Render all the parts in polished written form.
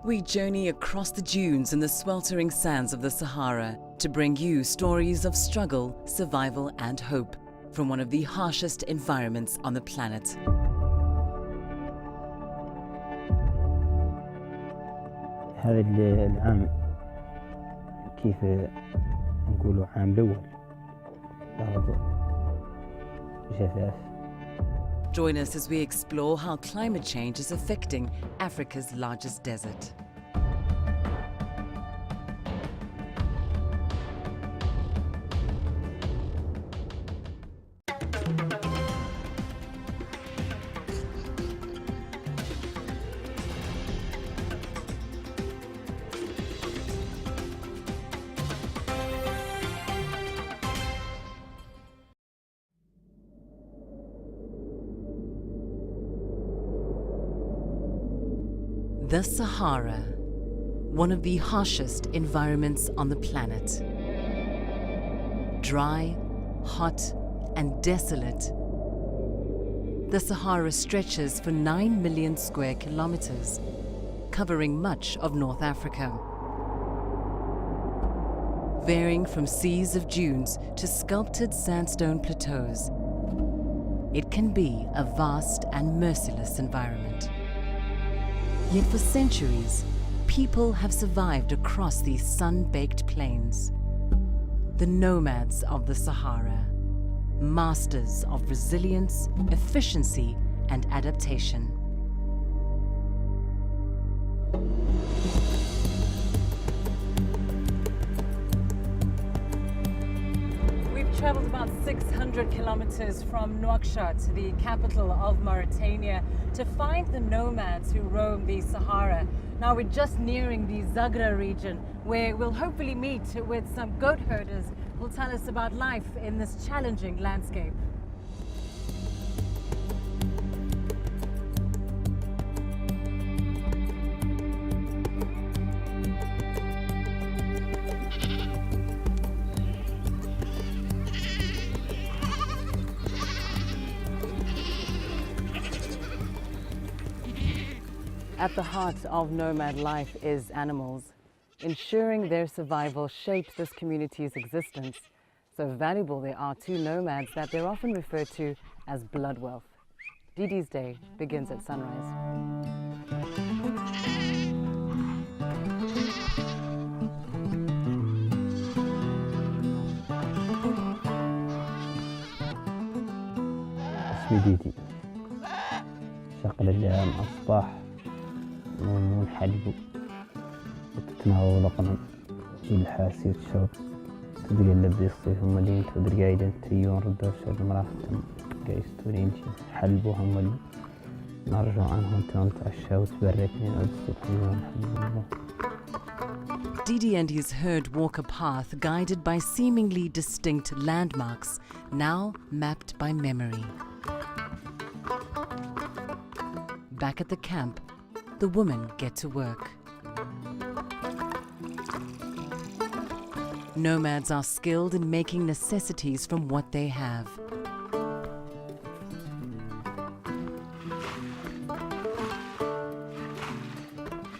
We journey across the dunes and the sweltering sands of the Sahara to bring you stories of struggle, survival and hope from one of the harshest environments on the planet. هذا العام كيف نقولوا عام الأول بعد جفاف. Join us as we explore how climate change is affecting Africa's largest desert. The Sahara, one of the harshest environments on the planet. Dry, hot, and desolate, the Sahara stretches for 9 million square kilometers, covering much of North Africa. Varying from seas of dunes to sculpted sandstone plateaus, it can be a vast and merciless environment. Yet for centuries, people have survived across these sun-baked plains. The nomads of the Sahara, masters of resilience, efficiency, and adaptation. We've traveled about 600 kilometers from Nouakchott, the capital of Mauritania, to find the nomads who roam the Sahara. Now we're just nearing the Zagra region, where we'll hopefully meet with some goat herders who will tell us about life in this challenging landscape. At the heart of nomad life is animals. Ensuring their survival shaped this community's existence. So valuable they are to nomads that they're often referred to as blood wealth. Didi's day begins at sunrise. اسمي ديدي. شغل اليوم الصباح ونحلبو تتناول لقنا الحاسي تشرب تدري اللبدي الصيف مدينة تدري قايدة تريون ردوش المرافتم قايستورين حلبو هم اللي نرجع عنهم تنتعشى وتبركني أدستقيون حلبو. Didi and his herd walk a path guided by seemingly distinct landmarks, now mapped by memory. Back at the camp, the women get to work. Nomads are skilled in making necessities from what they have.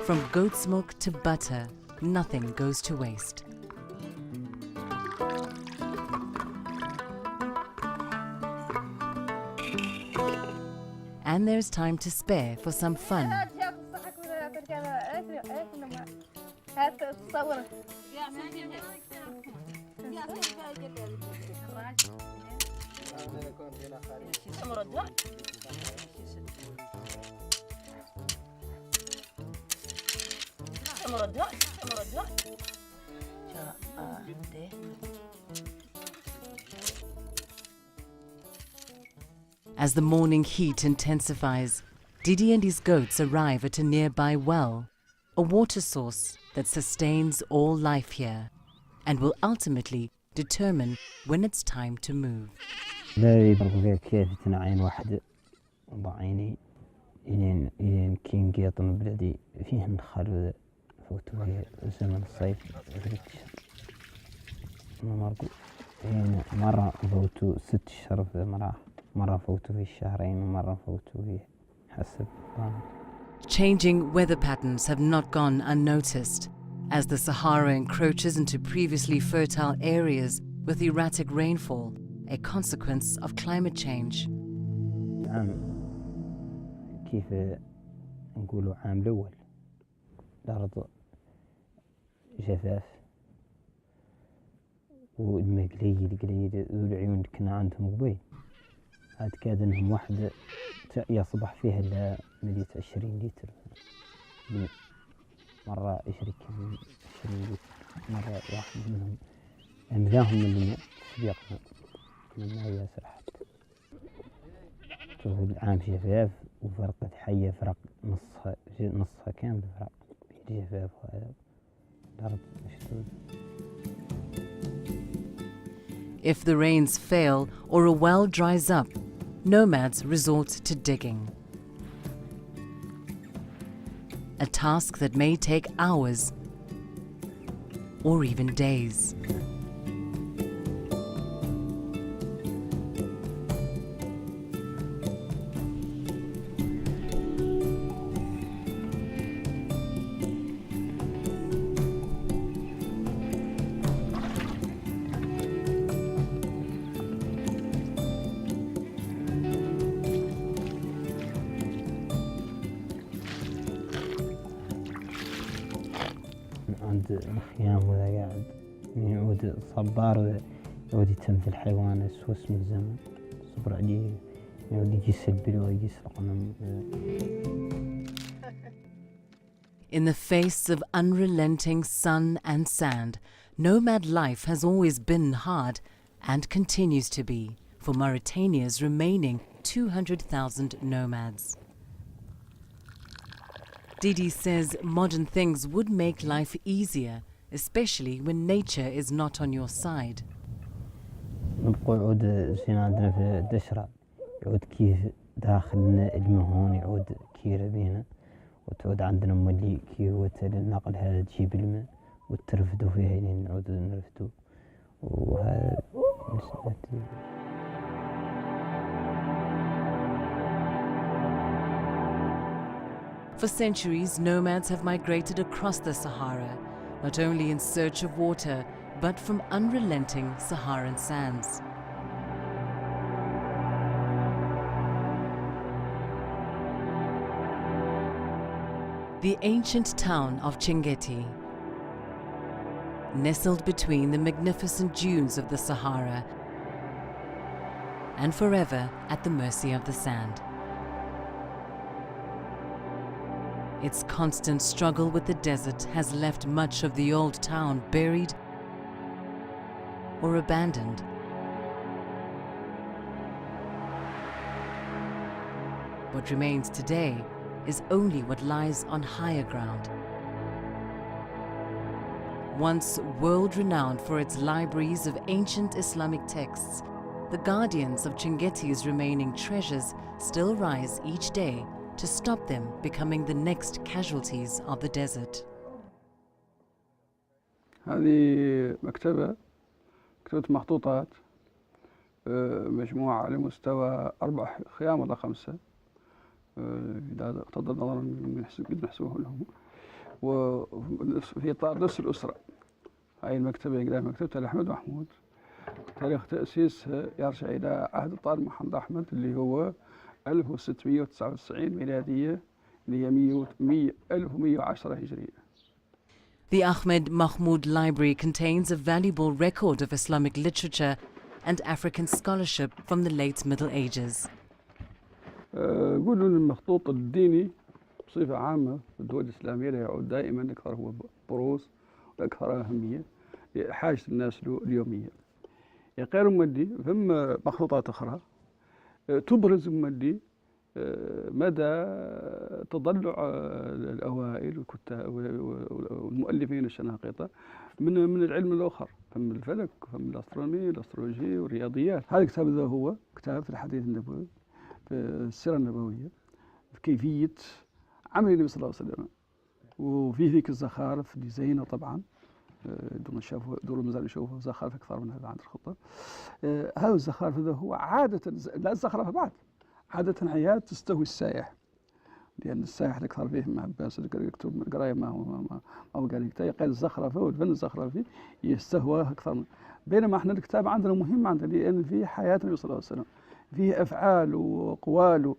From goat's milk to butter, nothing goes to waste. And there's time to spare for some fun. As the morning heat intensifies, Didi and his goats arrive at a nearby well, a water source that sustains all life here and will ultimately determine when it's time to move. لا يبرق كيف تنعين واحد ضعيني إلين كين قيطن بلدي فيه نخلو فوتو في زمن الصيف مرة فوتو 6 شهور مرة فوتو في الشهرين ومرة فوتو في حسب Changing weather patterns have not gone unnoticed, as the Sahara encroaches into previously fertile areas with erratic rainfall, a consequence of climate change. كيف نقولوا عام الأول الأرض جفاف والماء قليل ذو العيون اللي كنا عندهم قبيل عاد كاد انهم واحد يصبح فيها لا مليت 20 لتر مرة 20 لتر مرة واحد منهم أملاهم الماء سبيقنا كنا هي سرحت شوفوا العام جفاف وفرقة حية فرق نصها كامل فرق الجفاف وهذا الأرض مشدود. If the rains fail or a well dries up, nomads resort to digging. A task that may take hours or even days. عند الخيام وذا قاعد يعود صبار يعود يتمثل حيوان يسوس من الزمن صبر عليه يعود يجي يسبل ويجي يسرقنا. In the face of unrelenting sun and sand, nomad life has always been hard and continues to be for Mauritania's remaining 200,000 nomads. Didi says modern things would make life easier, especially when nature is not on your side. نبقى يعود زين عندنا في الدشرة يعود كيف داخلنا المهون يعود كيرة بينا وتعود عندنا ملي كيوة النقل هذا تجيب الماء وترفدوا فيها لين نعود نرفدوا وهذا For centuries, nomads have migrated across the Sahara, not only in search of water, but from unrelenting Saharan sands. The ancient town of Chinguetti, nestled between the magnificent dunes of the Sahara and forever at the mercy of the sand. Its constant struggle with the desert has left much of the old town buried or abandoned. What remains today is only what lies on higher ground. Once world-renowned for its libraries of ancient Islamic texts, the guardians of Chinguetti's remaining treasures still rise each day to stop them becoming the next casualties of the desert. هذه مكتبة مخطوطات مجموعة على مستوى 4 خيام ولا 5 إذا اقتضى النظر قد نحسبه لهم وفي إطار نفس الأسرة. هاي المكتبة يقولها مكتبة أحمد محمود تاريخ تأسيسها يرجع إلى عهد الطالب محمد أحمد اللي هو 1699 ميلادية اللي هي 1110 هجرية. The Ahmed Mahmoud Library contains a valuable record of Islamic literature and African scholarship from the late Middle Ages. قولوا المخطوط الديني بصفة عامة في الدول الإسلامية لا يعود دائما أكثر هو بروز وأكثر أهمية لحاجة الناس له اليومية. غير مدي ثم مخطوطات أخرى تبرز مدي مدى تضلع الأوائل والكتاب والمؤلفين الشناقطة من العلم الآخر فم الفلك فم الأسترولوجي والرياضيات. هذا الكتاب ذا هو كتاب في الحديث النبوي في السيرة النبوية في كيفية عمل النبي صلى الله عليه وسلم وفيه ذيك الزخارف اللي زينة طبعا دور المزال يشوفوا زخارف أكثر من هذا عند الخطة. هذا الزخارف ذا هو عادة لا الزخرفة بعد عادة حياة تستهوي السائح لأن الساحل أكثر فيه مع عباس يكتب قراية ما هو قال يقال الزخرفة والفن الزخرفي يستهوى أكثر بينما احنا الكتاب عندنا مهم عندنا لأن فيه حياة النبي صلى الله عليه وسلم فيه أفعال وأقوال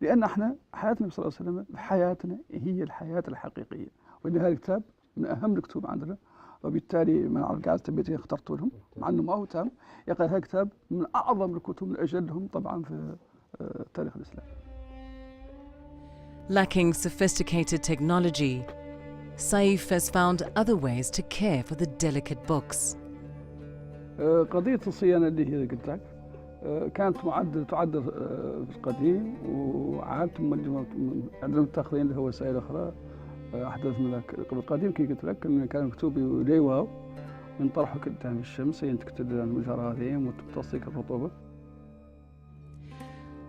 لأن احنا حياة النبي صلى الله عليه وسلم حياتنا هي الحياة الحقيقية وإن هذا الكتاب من أهم الكتب عندنا وبالتالي ما نعرف قاعد تبيتين اخترت لهم مع أنه ما هو تام يقال هذا كتاب من أعظم الكتب من أجلهم طبعا في تاريخ الإسلام. Lacking sophisticated technology, Saif has found other ways to care for the delicate books. قضية الصيانة اللي هي قلت لك كانت تعدل في القديم وعاد عندنا متاخذين اللي هو وسائل أخرى أحدث من ذاك قبل القديم كي قلت لك إنه كان مكتوب ليواو من طرحه قدام الشمس ينتكتد عن الجراثيم وتصيك الرطوبة.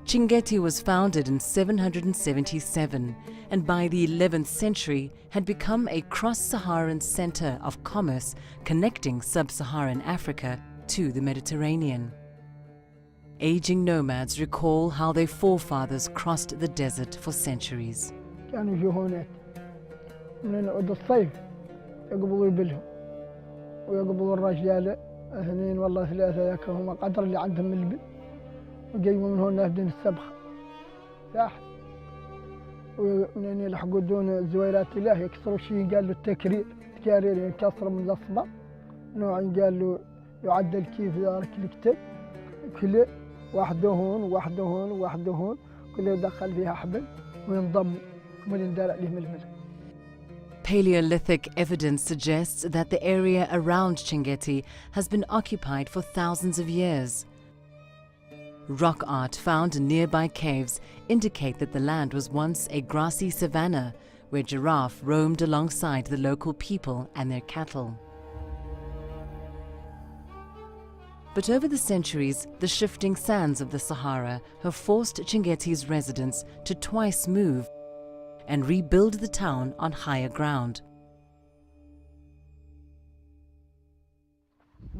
Chinguetti was founded in 777 and by the 11th century had become a cross-Saharan center of commerce connecting sub-Saharan Africa to the Mediterranean. Aging nomads recall how their forefathers crossed the desert for centuries. كانوا يجوا هناك من عود الصيف يقبضوا يبلهم ويقبضوا الرجال اثنين والله ثلاثة ذاك هم قدر اللي عندهم من البل وجايبوا من هون نافذين السبخة ساحل ومنين يلحقوا دون زويلات الله يكسروا شيء قال له التكرير تكارير ينكسر من الأصبع نوع قال له يعدل كيف ذلك الكتاب كله واحده هون وواحده هون وواحده هون كله يدخل فيها حبل وينضم ومن دار عليهم الملك. Paleolithic evidence suggests that the area around Chinguetti has been occupied for thousands of years. Rock art found in nearby caves indicate that the land was once a grassy savanna where giraffe roamed alongside the local people and their cattle. But over the centuries, the shifting sands of the Sahara have forced Chinguetti's residents to twice move and rebuild the town on higher ground.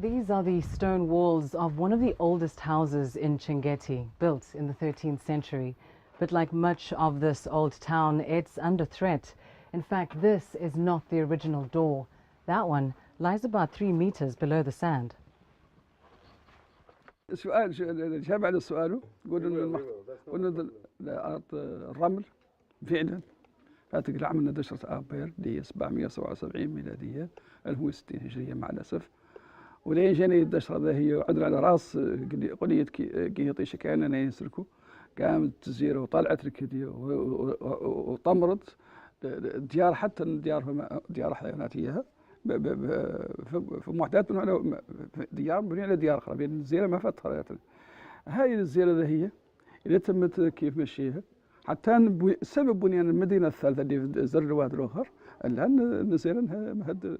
These are the stone walls of one of the oldest houses in Chinguetti, built in the 13th century. But like much of this old town, it's under threat. In fact, this is not the original door. That one lies about 3 meters below the sand. السؤال الإجابة على سؤاله قلنا الرمل فعلا هاتك اللي عملنا دشرة آمبير اللي هي 777 ميلادية 1060 هجرية مع الأسف ولين جاني الدشرة ذا هي عدل على راس قلية كيهطيش كان أنا ينسلكو قامت تزيره وطلعت الكدية وطمرت الديار حتى ديار حيواناتية في محدات من على ديار بني على ديار أخرى بين الزيرة ما فات خريطة هاي الزيرة ذا هي اللي تمت كيف مشيها حتى سبب بنيان المدينة الثالثة اللي في زر الواد الآخر الآن الزيرة مهد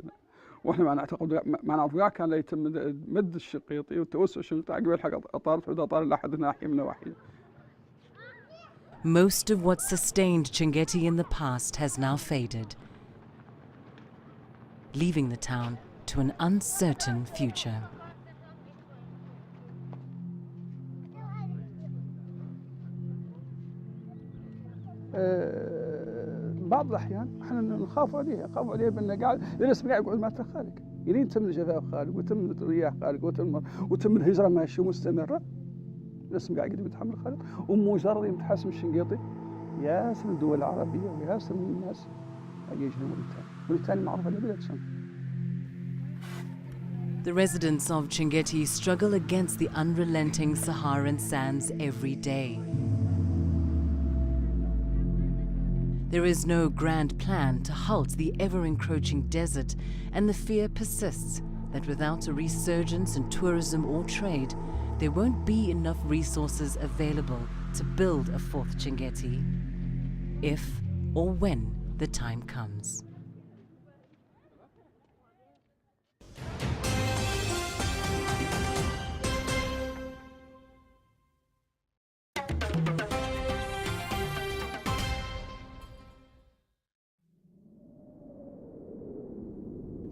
واحنا ما نعتقد ما نعرف كان لا يتم مد الشقيطي والتوسع الشقيطي عقب الحق أطار حدود أطار لحد ناحية من نواحي. Most of what sustained Chinguetti in the past has now faded, leaving the town to an uncertain future. بعض الأحيان احنا نخاف عليه بأنه قاعد الناس قاعد يقعد مع خالق يلين تم الجفاف خالق وتم الرياح خالق وتم الهجرة ماشية مستمرة الناس قاعد يتحمل خالق ومجرد يتحسن الشنقيطي ياسر من الدول العربية وياسر من الناس يجوا موريتانيا معروفة لبلاد شام. The residents of Chinguetti struggle against the unrelenting Saharan sands every day. There is no grand plan to halt the ever-encroaching desert, and the fear persists that without a resurgence in tourism or trade, there won't be enough resources available to build a fourth Chinguetti, if or when the time comes.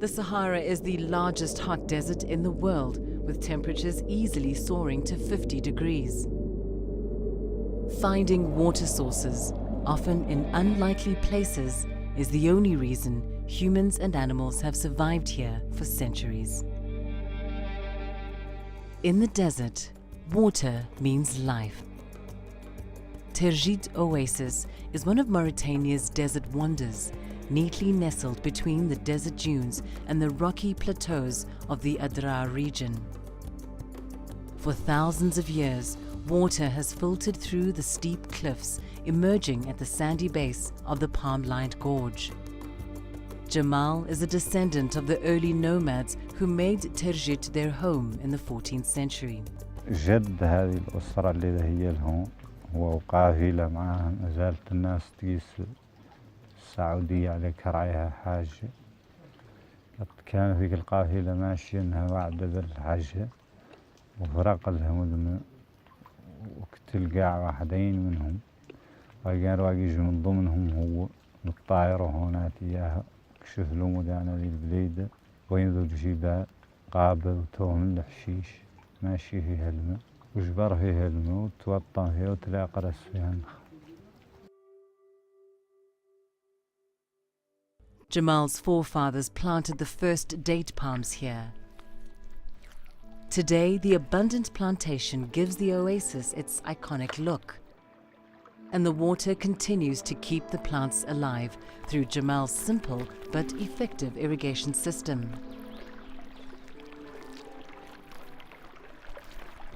The Sahara is the largest hot desert in the world, with temperatures easily soaring to 50 degrees. Finding water sources, often in unlikely places, is the only reason humans and animals have survived here for centuries. In the desert, water means life. Terjit Oasis is one of Mauritania's desert wonders, neatly nestled between the desert dunes and the rocky plateaus of the Adrar region. For thousands of years, water has filtered through the steep cliffs, emerging at the sandy base of the palm-lined gorge. Jamal is a descendant of the early nomads who made Terjit their home in the 14th century. جد هذه الأسرة اللي هي لهم وقافلة معها ما زالت الناس تقيس السعودية على كرعيها حاجة. كان ذيك القافلة ماشيينها وعدة بالحاجة وفرق لهم وقتل قاع واحدين منهم وكان واقي يجي من ضمنهم هو الطائر وهونات إياها كشف له مدانا ذي البليدة وينذر جبال قابل وتوهم الحشيش ماشي فيها الماء وجبر فيها الماء وتوطن فيها وتلاقى قرص فيها النخل. Jamal's forefathers planted the first date palms here. Today, the abundant plantation gives the oasis its iconic look, and the water continues to keep the plants alive through Jamal's simple but effective irrigation system.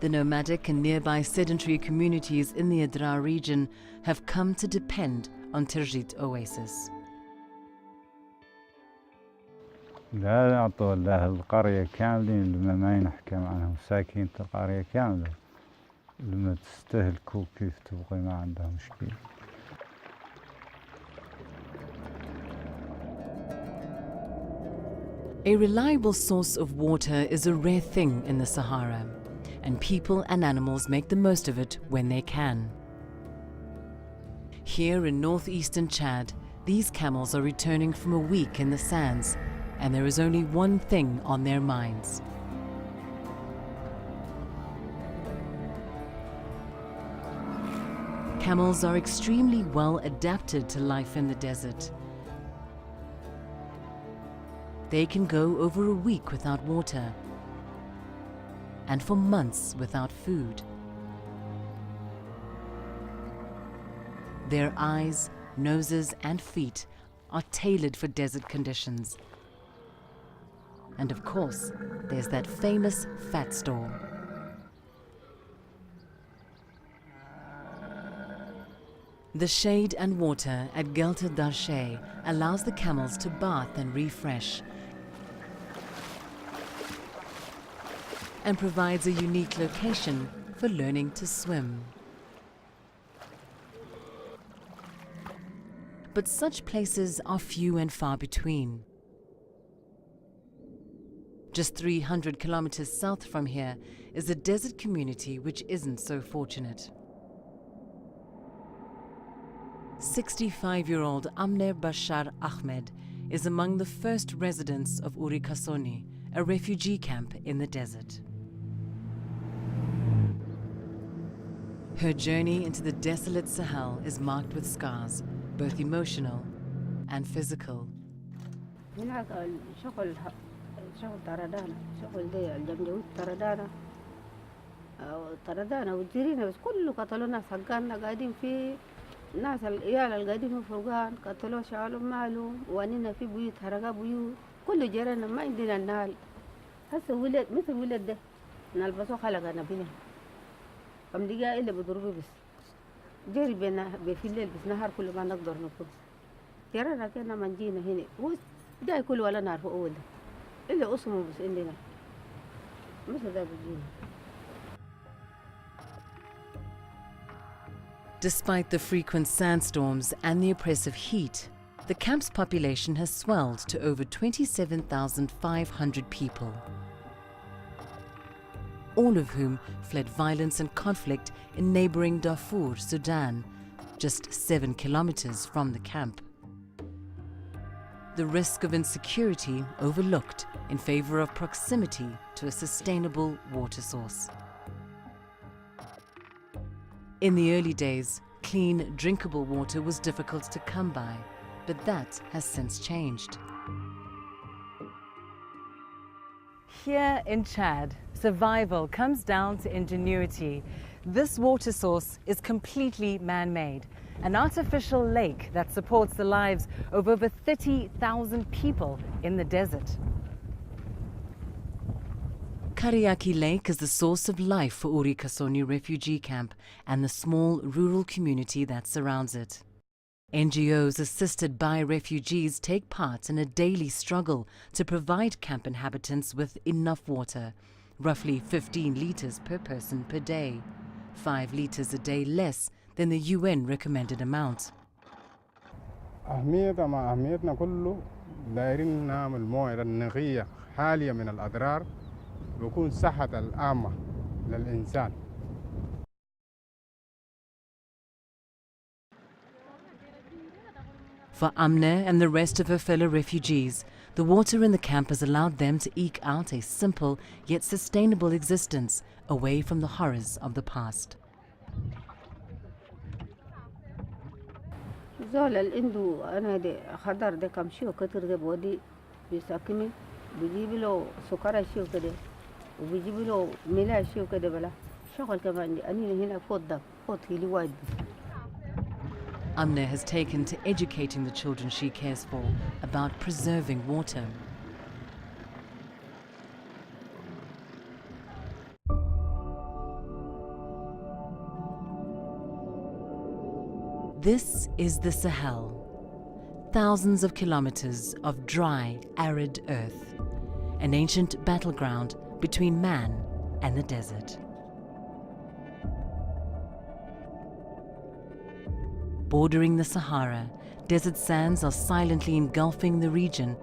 The nomadic and nearby sedentary communities in the Adrar region have come to depend on Terjit Oasis. لا يعطوا له القرية كاملين لما ما ينحكم عنهم ساكين القرية كاملة لما تستهلكوا كيف تبغي ما عندها مشكلة. A reliable source of water is a rare thing in the Sahara, and people and animals make the most of it when they can. Here in northeastern Chad, these camels are returning from a week in the sands, and there is only one thing on their minds. Camels are extremely well adapted to life in the desert. They can go over a week without water, and for months without food. Their eyes, noses, and feet are tailored for desert conditions. And of course, there's that famous fat store. The shade and water at Gelter Darshe allows the camels to bath and refresh, and provides a unique location for learning to swim. But such places are few and far between. Just 300 kilometers south from here is a desert community which isn't so fortunate. 65-year-old Amner Bashar Ahmed is among the first residents of Urikasoni, a refugee camp in the desert. Her journey into the desolate Sahel is marked with scars, both emotional and physical. شغل طردانا شغل دي الجمجويد طردانا وجرينا بس كله قتلوا ناس حقانا قاعدين في ناس العيال اللي قاعدين في فرقان قتلوا شغلوا ماله وانينا في بيوت حرقوا بيوت كله جرينا ما عندنا النال هسه ولد مثل ولد ده نلبسوا خلقنا بينا كم دقيقة إلا بضربه بس جري بينا في الليل بس نهار كله ما نقدر نقوم جرينا كنا من جينا هنا هو جاي كله ولا نعرفه أول ده إلا اسمه بس عندنا مثل ذا بيجينا. Despite the frequent sandstorms and the oppressive heat, the camp's population has swelled to over 27,500 people, all of whom fled violence and conflict in neighboring Darfur, Sudan, just 7 kilometers from the camp. The risk of insecurity overlooked in favor of proximity to a sustainable water source. In the early days, clean, drinkable water was difficult to come by, but that has since changed. Here in Chad, survival comes down to ingenuity. This water source is completely man-made, an artificial lake that supports the lives of over 30,000 people in the desert. Kariaki Lake is the source of life for Urikasoni refugee camp and the small rural community that surrounds it. NGOs assisted by refugees take part in a daily struggle to provide camp inhabitants with enough water, roughly 15 litres per person per day, 5 litres a day less than the UN recommended amount. أهميتها مع أهميتنا كله دايرين نعمل موعظة نقية خالية من الأضرار بيكون صحة العامة للإنسان. For Amne and the rest of her fellow refugees, the water in the camp has allowed them to eke out a simple yet sustainable existence away from the horrors of the past. زول عنده أنا دي خضر ده كم شيء كتير ده بودي بيساكمي بيجيب له سكر شيء كده وبيجيب له ملا شيء كده بلا شغل كمان أنا هنا فوت هيلي وايد. Amne has taken to educating the children she cares for about preserving water. This is the Sahel. Thousands of kilometers of dry, arid earth. An ancient battleground between man and the desert. Bordering the Sahara, desert sands are silently engulfing the region,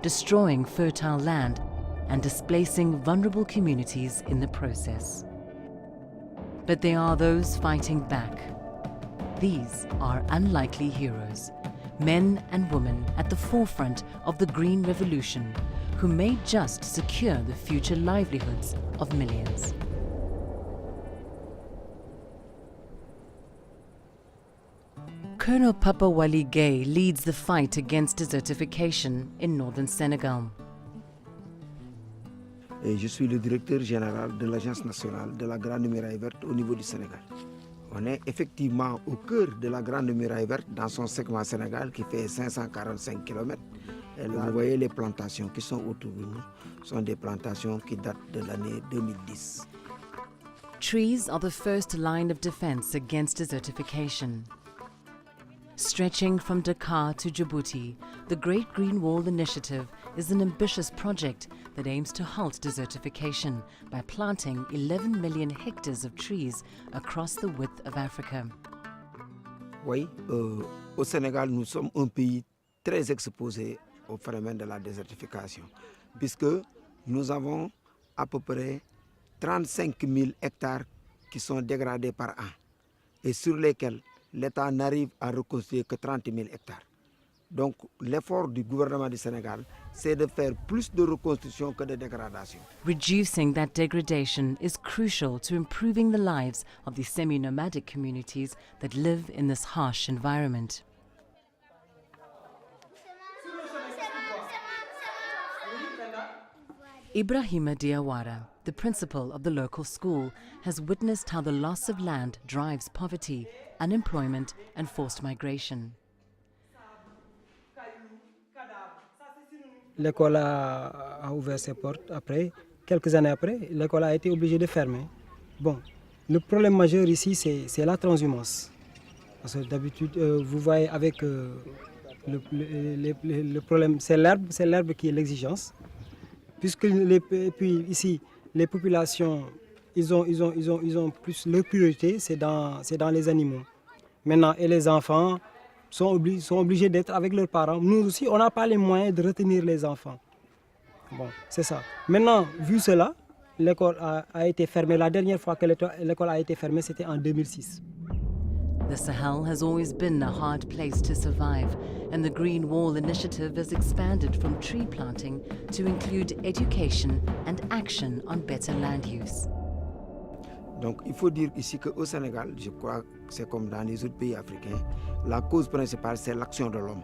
destroying fertile land and displacing vulnerable communities in the process. But there are those fighting back. These are unlikely heroes, men and women at the forefront of the Green Revolution, who may just secure the future livelihoods of millions. Colonel Papa Wali Gay leads the fight against desertification in northern Senegal. Et je suis le directeur général de l'Agence nationale de la Grande Muraille Verte au niveau du Sénégal. On est effectivement au cœur de la Grande Muraille Verte dans son segment Sénégal qui fait 545 km. Et là, vous voyez les plantations qui sont autour de nous, sont des plantations qui datent de l'année 2010. Trees are the first line of defense against desertification. Stretching from Dakar to Djibouti, the Great Green Wall Initiative is an ambitious project that aims to halt desertification by planting 11 million hectares of trees across the width of Africa. Oui, au Sénégal, nous sommes un pays très exposé au phénomène de la désertification, puisque nous avons à peu près 35 000 hectares qui sont dégradés par an et sur lesquels l'État n'arrive à reconstruire que 30 000 hectares. Donc l'effort du gouvernement du Sénégal, c'est de faire plus de reconstruction que de dégradation. Reducing that degradation is crucial to improving the lives of the semi-nomadic communities that live in this harsh environment. Ibrahima Diawara, the principal of the local school, has witnessed how the loss of land drives poverty, unemployment and forced migration. L'école a ouvert ses portes après. Quelques années après, l'école a été obligée de fermer. Bon, le problème majeur ici, c'est la transhumance. Parce que d'habitude, vous voyez avec le problème, c'est l'herbe qui est l'exigence. Puisque puis ici, les populations, ils ont plus leur priorité, c'est dans les animaux. Maintenant, et les enfants sont obligés d'être avec leurs parents. Nous aussi, on n'a pas les moyens de retenir les enfants. Bon, c'est ça. Maintenant, vu cela, l'école a été fermée. La dernière fois que l'école a été fermée, c'était en 2006. The Sahel has always been a hard place to survive, and the Green Wall Initiative has expanded from tree planting to include education and action on better land use. Donc il faut dire ici qu'au Sénégal, je crois que c'est comme dans les autres pays africains, la cause principale c'est l'action de l'homme.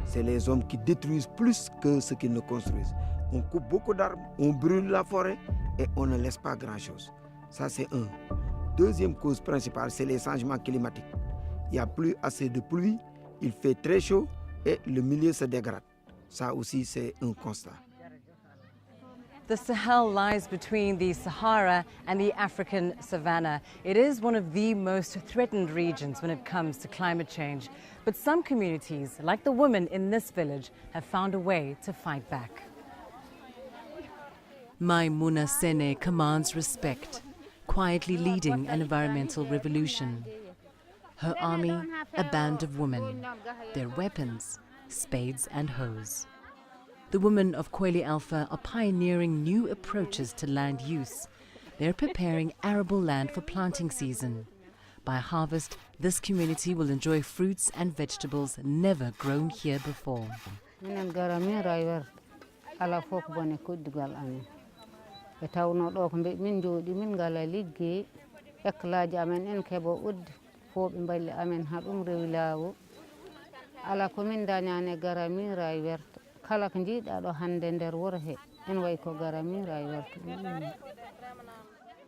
C'est les hommes qui détruisent plus que ce qu'ils ne construisent. On coupe beaucoup d'arbres, on brûle la forêt et on ne laisse pas grand-chose. Ça c'est un. Deuxième cause principale, c'est les changements climatiques. Il n'y a plus assez de pluie, il fait très chaud et le milieu se dégrade. Ça aussi c'est un constat. The Sahel lies between the Sahara and the African savanna. It is one of the most threatened regions when it comes to climate change. But some communities, like the women in this village, have found a way to fight back. Maimouna Sene commands respect, quietly leading an environmental revolution. Her army, a band of women. Their weapons, spades and hoes. The women of Kweli Alpha are pioneering new approaches to land use. They're preparing arable land for planting season. By harvest, this community will enjoy fruits and vegetables never grown here before.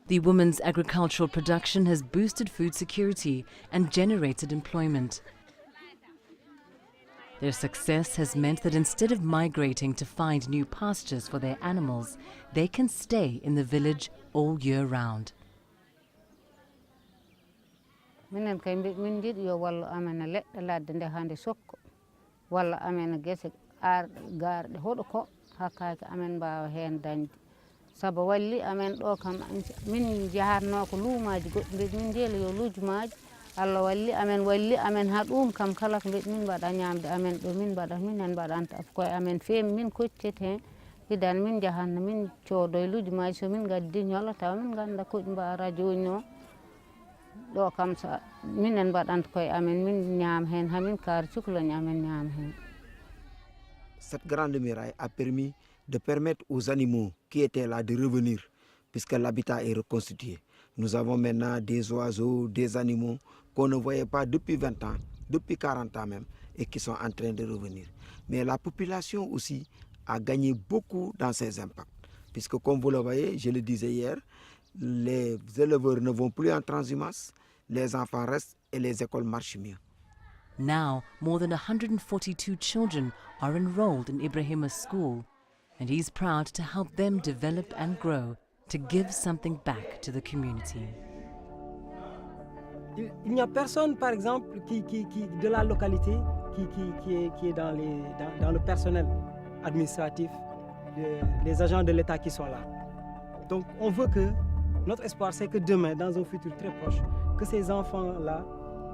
The women's agricultural production has boosted food security and generated employment. Their success has meant that instead of migrating to find new pastures for their animals, they can stay in the village all year round. Saba walli amen ɗo kam min jahatno ko luumaji goɗɗi min jeeli yo lujmaji Allah walli amen ha ɗum kam kala ko min mbaɗa ñamde amen ɗo min mbaɗa minen mbaɗanta koye amen feemi min koccete hen hidan min jahanno min coodo e lujmaji so min gaddi ñolo taw min ganda koɗi mbara joni o ɗo kam sa minen mbaɗanta koye amen min ñaam hen ha min kaari cukloñ amen ñaam hen. Cette grande muraille a permis de permettre aux animaux qui étaient là de revenir, puisque l'habitat est reconstitué. Nous avons maintenant des oiseaux, des animaux qu'on ne voyait pas depuis 20 ans, depuis 40 ans même, et qui sont en train de revenir. Mais la population aussi a gagné beaucoup dans ces impacts, puisque comme vous le voyez, je le disais hier, les éleveurs ne vont plus en transhumance, les enfants restent et les écoles marchent mieux. Now, more than 142 children are enrolled in Ibrahima's school, and he's proud to help them develop and grow to give something back to the community. Il n'y a personne, par exemple, de la localité qui est dans le personnel administratif, les agents de l'État qui sont là. Donc on veut que, notre espoir c'est que demain, dans un futur très proche, que ces enfants-là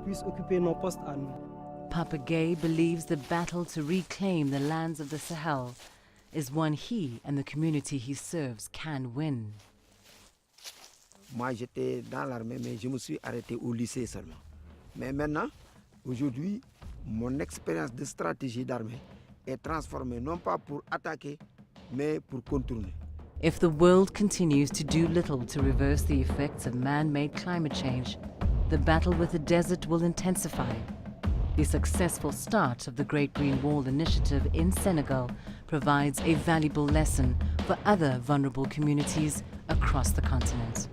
puissent occuper nos postes à nous. Papa Gay believes the battle to reclaim the lands of the Sahel is one he and the community he serves can win. Moi, j'étais dans l'armée, mais je me suis arrêté au lycée seulement. Mais maintenant, aujourd'hui, mon expérience de stratégie d'armée est transformée non pas pour attaquer, mais pour contourner. If the world continues to do little to reverse the effects of man-made climate change, the battle with the desert will intensify. The successful start of the Great Green Wall initiative in Senegal provides a valuable lesson for other vulnerable communities across the continent.